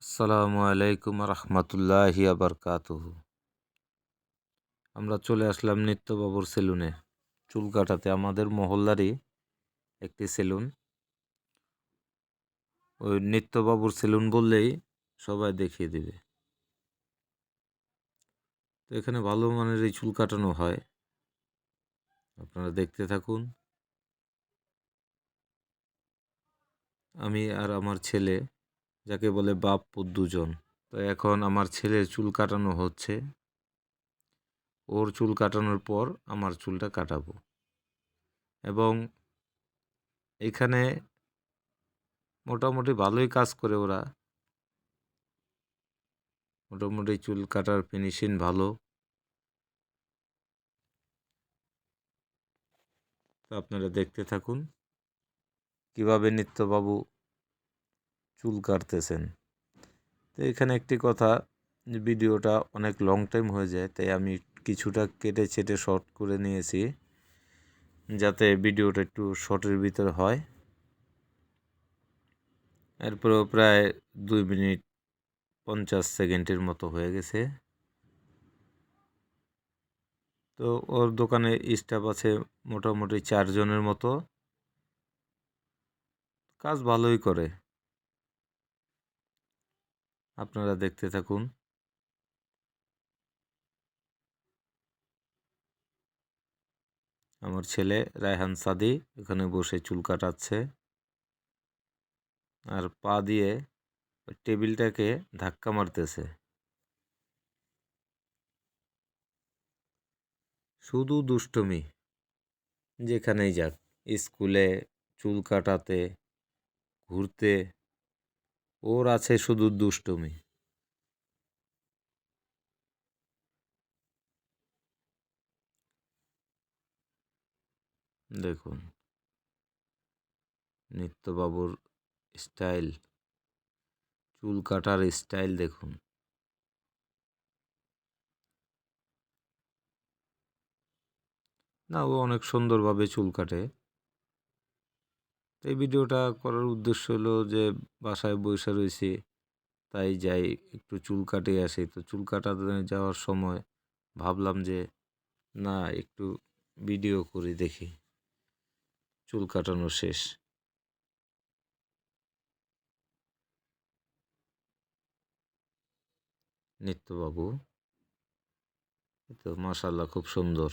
আসসালামু আলাইকুম রহমতুল্লাহি আবরকাতুহু। আমরা চলে আসলাম নিত্যবাবুর সেলুনে চুল কাটাতে। আমাদের মহল্লারই একটি সেলুন। ওই নিত্যবাবুর সেলুন বললেই সবাই দেখিয়ে দিবে। তো এখানে ভালো মানের এই চুল কাটানো হয়, আপনারা দেখতে থাকুন। আমি আর আমার ছেলে, যাকে বলে বাপ পুত দুজন। তো এখন আমার ছেলের চুল কাটানো হচ্ছে। ওর চুল কাটানোর পর আমার চুলটা কাটাবো। এবং এখানে মোটামুটি ভালোই কাজ করে ওরা। মোটামুটি চুল কাটার ফিনিশিং ভালো। তো আপনারা দেখতে থাকুন কিভাবে নিত্যবাবু চুল কাটতেছেন। তো এখানে একটি কথা, যে ভিডিওটা অনেক লং টাইম হয়ে যায়, তাই আমি কিছুটা কেটে ছেটে শর্ট করে নিয়েছি, যাতে ভিডিওটা একটু শর্টের ভিতরে হয়। এরপরেও প্রায় 2 মিনিট 50 সেকেন্ডের মতো হয়ে গেছে। তো ওর দোকানে স্টাফ আছে মোটামুটি 4 জনের মতো। কাজ ভালোই করে, আপনারা দেখতে থাকুন। আমার ছেলে রায়হান সাদি এখানে বসে চুল কাটাচ্ছে, আর পা দিয়ে টেবিলটাকে ধাক্কা মারতেছে। শুধু দুষ্টুমি, যেখানেই যাক, স্কুলে, চুল কাটাতে, ঘুরতে, ওর আছে শুধু দুষ্টুমি। দেখুন নিত্যবাবুর স্টাইল, চুল কাটার স্টাইল দেখুন। না, ও অনেক সুন্দরভাবে চুল কাটে। এই ভিডিওটা করার উদ্দেশ্য হলো যে বাসায় বসে রয়েছি, তাই যাই একটু চুল কাটিয়ে আসি। তো চুল কাটাতে যাওয়ার সময় ভাবলাম যে না, একটু ভিডিও করে দেখি। চুল কাটানো শেষ। নিত্যবাবু তো মাশাআল্লাহ খুব সুন্দর।